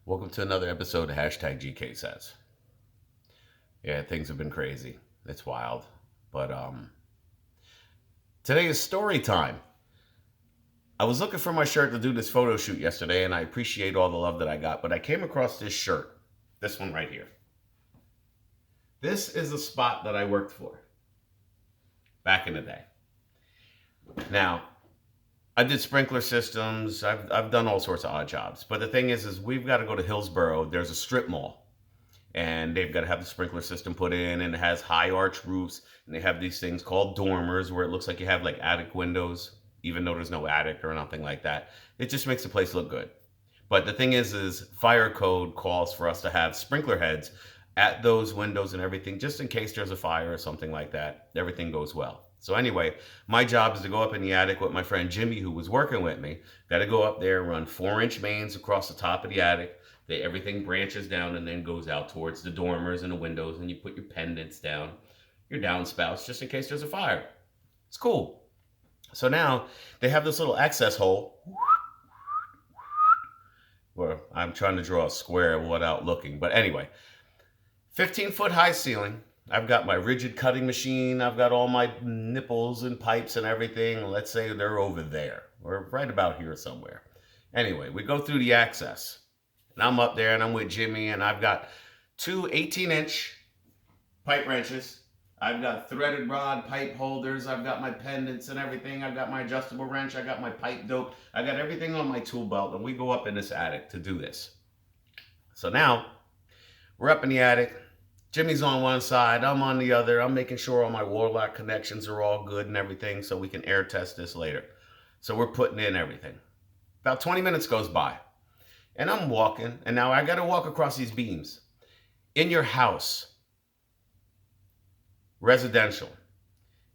Welcome to another episode of Hashtag GK Says. Yeah, things have been crazy. It's wild. But today is story time. I was looking for my shirt to do this photo shoot yesterday, and I appreciate all the love that I got, but I came across this shirt. This one right here. This is a spot that I worked for back in the day. Now, I did sprinkler systems. I've done all sorts of odd jobs. But the thing is we've got to go to Hillsboro. There's a strip mall and they've got to have the sprinkler system put in, and it has high arch roofs, and they have these things called dormers where it looks like you have like attic windows even though there's no attic or nothing like that. It just makes the place look good. But the thing is fire code calls for us to have sprinkler heads at those windows and everything, just in case there's a fire or something like that. Everything goes well. So anyway, my job is to go up in the attic with my friend Jimmy, who was working with me. Got to go up there, run 4-inch mains across the top of the attic. Everything branches down and then goes out towards the dormers and the windows, and you put your pendants down, your downspouts, just in case there's a fire. It's cool. So now they have this little access hole where I'm trying to draw a square without looking. But anyway, 15-foot high ceiling. I've got my rigid cutting machine. I've got all my nipples and pipes and everything. Let's say they're over there or right about here somewhere. Anyway, we go through the access. And I'm up there and I'm with Jimmy, and I've got two 18-inch pipe wrenches. I've got threaded rod pipe holders. I've got my pendants and everything. I've got my adjustable wrench. I got my pipe dope. I got everything on my tool belt, and we go up in this attic to do this. So now we're up in the attic. Jimmy's on one side, I'm on the other. I'm making sure all my Warlock connections are all good and everything so we can air test this later. So we're putting in everything. About 20 minutes goes by, and I'm walking, and now I got to walk across these beams. In your house, residential,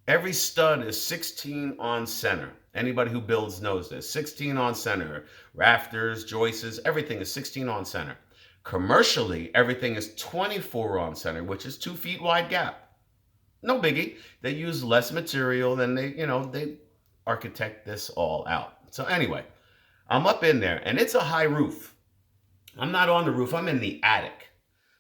every stud is 16 on center. Anybody who builds knows this. 16 on center. Rafters, joists, everything is 16 on center. Commercially, everything is 24 on center, which is 2 feet wide gap. No biggie. They use less material than they architect this all out. So anyway, I'm up in there, and it's a high roof. I'm not on the roof. I'm in the attic.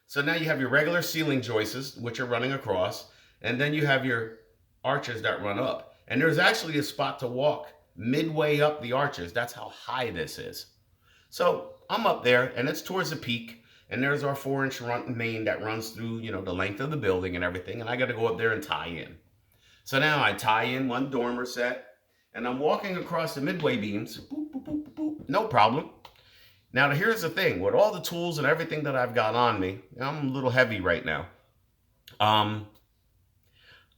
So now you have your regular ceiling joists, which are running across, and then you have your arches that run up. And there's actually a spot to walk midway up the arches. That's how high this is. So I'm up there, and it's towards the peak, and there's our 4-inch main that runs through, the length of the building and everything, and I got to go up there and tie in. So now I tie in one dormer set, and I'm walking across the midway beams, boop, boop, boop, boop, boop, no problem. Now here's the thing, with all the tools and everything that I've got on me, I'm a little heavy right now. I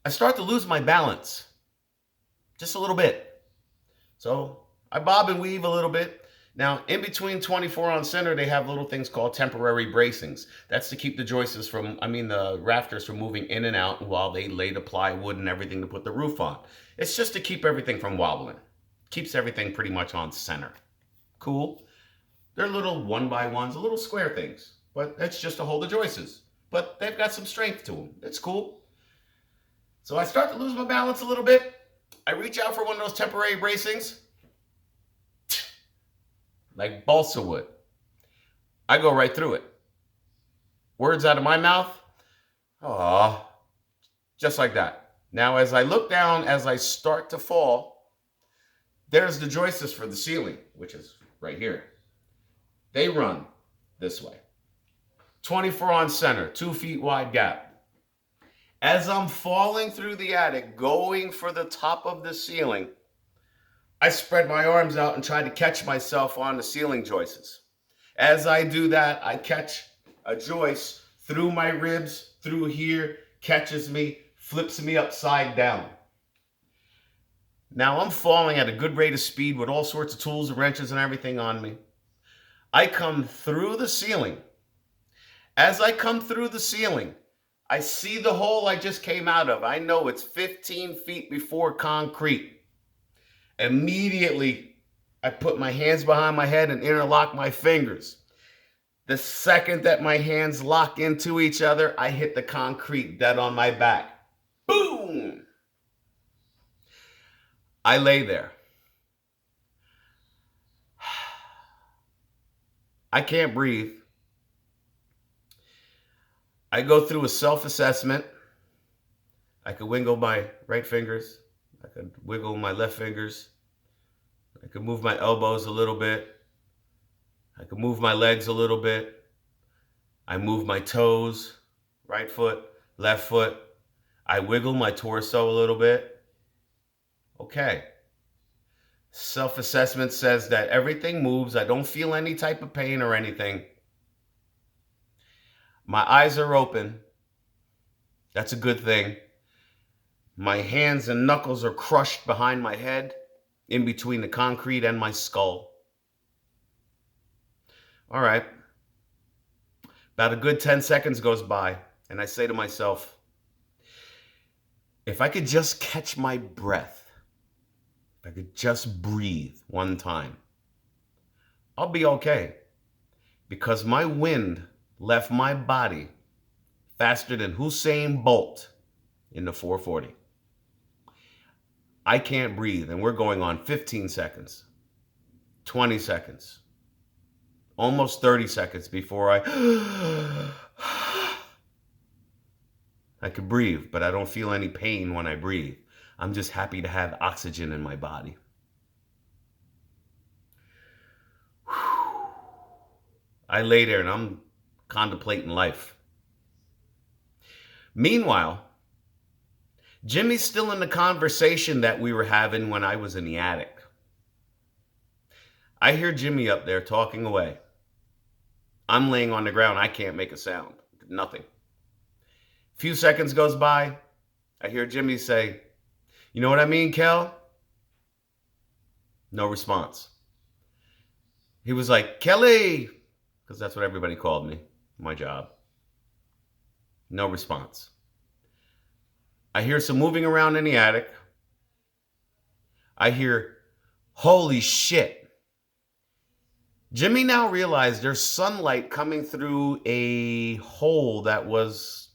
start to lose my balance, just a little bit. So I bob and weave a little bit. Now, in between 24 on center, they have little things called temporary bracings. That's to keep the the rafters from moving in and out while they lay the plywood and everything to put the roof on. It's just to keep everything from wobbling. Keeps everything pretty much on center. Cool. They're little 1x1s, little square things, but that's just to hold the joists. But they've got some strength to them. It's cool. So I start to lose my balance a little bit. I reach out for one of those temporary bracings. Like balsa wood. I go right through it. Words out of my mouth. Aw. Just like that. Now, as I look down, as I start to fall, there's the joists for the ceiling, which is right here. They run this way. 24 on center, 2 feet wide gap. As I'm falling through the attic, going for the top of the ceiling, I spread my arms out and try to catch myself on the ceiling joists. As I do that, I catch a joist through my ribs, through here, catches me, flips me upside down. Now I'm falling at a good rate of speed with all sorts of tools and wrenches and everything on me. I come through the ceiling. As I come through the ceiling, I see the hole I just came out of. I know it's 15 feet before concrete. Immediately, I put my hands behind my head and interlock my fingers. The second that my hands lock into each other, I hit the concrete dead on my back. Boom! I lay there. I can't breathe. I go through a self-assessment. I could wiggle my right fingers. I could wiggle my left fingers. I could move my elbows a little bit. I could move my legs a little bit. I move my toes, right foot, left foot. I wiggle my torso a little bit. Okay. Self assessment says that everything moves. I don't feel any type of pain or anything. My eyes are open. That's a good thing. My hands and knuckles are crushed behind my head, in between the concrete and my skull. All right. About a good 10 seconds goes by, and I say to myself, if I could just catch my breath, if I could just breathe one time, I'll be okay. Because my wind left my body faster than Usain Bolt in the 440. I can't breathe, and we're going on 15 seconds, 20 seconds, almost 30 seconds before I could breathe, but I don't feel any pain when I breathe. I'm just happy to have oxygen in my body. I lay there and I'm contemplating life. Meanwhile, Jimmy's still in the conversation that we were having when I was in the attic. I hear Jimmy up there talking away. I'm laying on the ground. I can't make a sound. Nothing. A few seconds goes by. I hear Jimmy say, "You know what I mean, Kel?" No response. He was like, "Kelly," because that's what everybody called me, my job. No response. I hear some moving around in the attic. I hear, "Holy shit." Jimmy now realized there's sunlight coming through a hole that was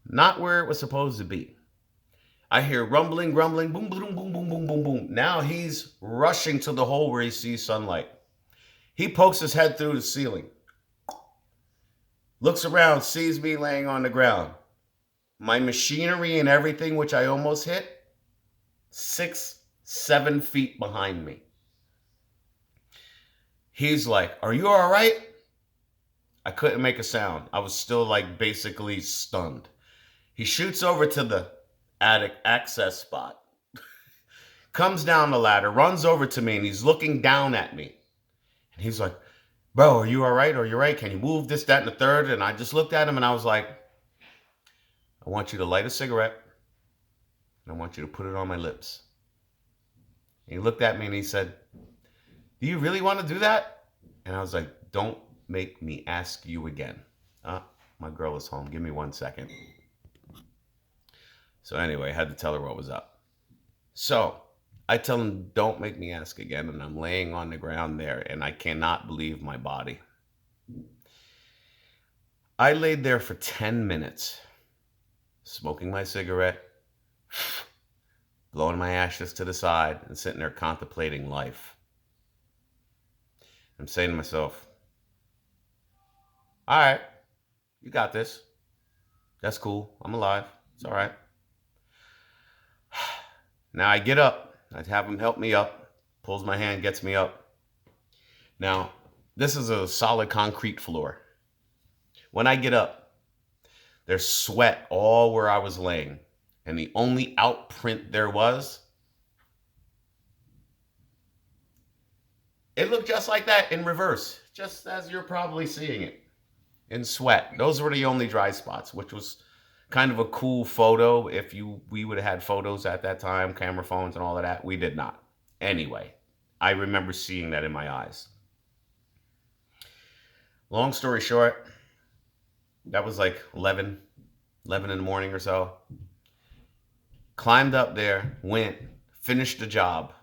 not where it was supposed to be. I hear rumbling, grumbling, boom, boom, boom, boom, boom, boom, boom. Now he's rushing to the hole where he sees sunlight. He pokes his head through the ceiling, looks around, sees me laying on the ground. My machinery and everything, which I almost hit, 6, 7 feet behind me. He's like, "Are you all right?" I couldn't make a sound. I was still like basically stunned. He shoots over to the attic access spot, comes down the ladder, runs over to me, and he's looking down at me. And he's like, "Bro, are you all right? Are you all right? Can you move this, that, and the third?" And I just looked at him and I was like, "I want you to light a cigarette and I want you to put it on my lips." And he looked at me and he said, "Do you really want to do that?" And I was like, "Don't make me ask you again." My girl is home. Give me 1 second. So anyway, I had to tell her what was up. So I tell him, "Don't make me ask again." And I'm laying on the ground there and I cannot believe my body. I laid there for 10 minutes, smoking my cigarette, blowing my ashes to the side, and sitting there contemplating life. I'm saying to myself, "All right, you got this. That's cool. I'm alive. It's all right." Now I get up. I have him help me up. Pulls my hand, gets me up. Now, this is a solid concrete floor. When I get up, there's sweat all where I was laying. And the only outprint there was, it looked just like that in reverse, just as you're probably seeing it, in sweat. Those were the only dry spots, which was kind of a cool photo. If we would have had photos at that time, camera phones and all of that, we did not. Anyway, I remember seeing that in my eyes. Long story short, that was like 11 in the morning or so. Climbed up there, went, finished the job,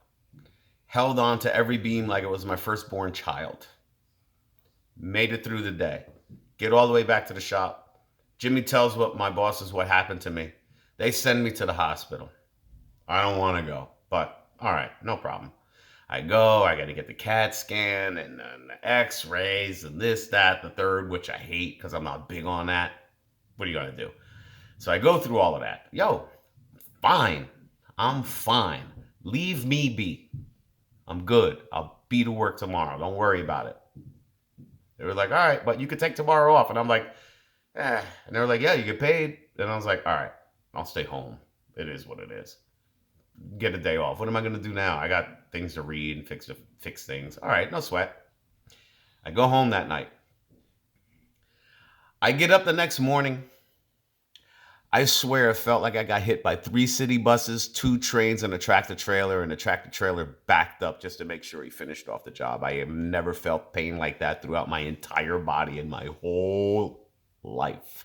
held on to every beam like it was my firstborn child. Made it through the day. Get all the way back to the shop. Jimmy tells my bosses what happened to me. They send me to the hospital. I don't want to go, but all right, no problem. I go, I got to get the CAT scan and the x-rays and this, that, the third, which I hate because I'm not big on that. What are you going to do? So I go through all of that. Yo, fine. I'm fine. Leave me be. I'm good. I'll be to work tomorrow. Don't worry about it. They were like, all right, but you could take tomorrow off. And I'm like, eh. And they were like, yeah, you get paid. And I was like, all right, I'll stay home. It is what it is. Get a day off. What am I going to do now? I got things to read and fix things. All right, no sweat. I go home that night. I get up the next morning. I swear it felt like I got hit by 3 city buses, 2 trains, and a tractor trailer, and the tractor trailer backed up just to make sure he finished off the job. I have never felt pain like that throughout my entire body in my whole life.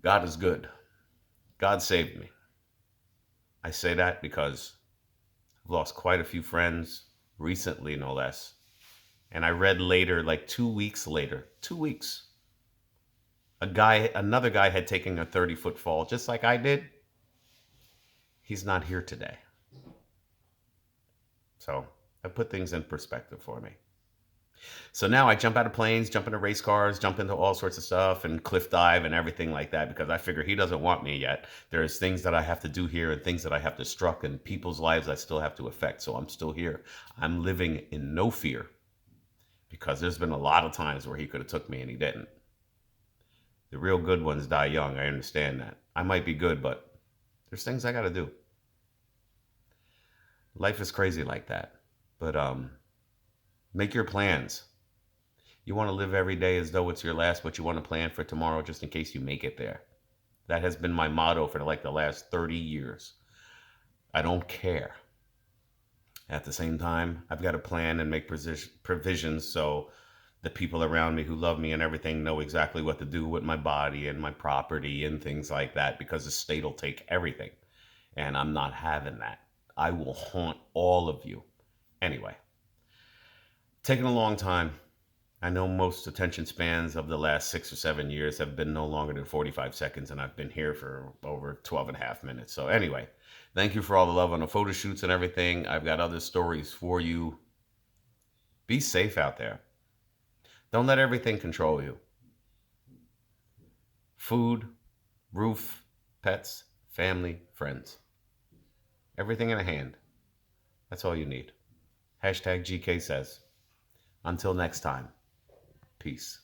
God is good. God saved me. I say that because I've lost quite a few friends recently, no less. And I read later, like 2 weeks later, 2 weeks, another guy had taken a 30-foot fall just like I did. He's not here today. So I put things in perspective for me. So now I jump out of planes, jump into race cars, jump into all sorts of stuff and cliff dive and everything like that because I figure he doesn't want me yet. There's things that I have to do here and things that I have to struck and people's lives I still have to affect. So I'm still here. I'm living in no fear because there's been a lot of times where he could have took me and he didn't. The real good ones die young. I understand that. I might be good, but there's things I got to do. Life is crazy like that. But make your plans. You want to live every day as though it's your last, but you want to plan for tomorrow just in case you make it there. That has been my motto for like the last 30 years. I don't care. At the same time, I've got to plan and make provisions so the people around me who love me and everything know exactly what to do with my body and my property and things like that because the state will take everything. And I'm not having that. I will haunt all of you. Anyway, taking a long time. I know most attention spans of the last 6 or 7 years have been no longer than 45 seconds, and I've been here for over 12 and a half minutes. So anyway, thank you for all the love on the photo shoots and everything. I've got other stories for you. Be safe out there. Don't let everything control you. Food, roof, pets, family, friends. Everything in a hand. That's all you need. #GK says. Until next time. Peace.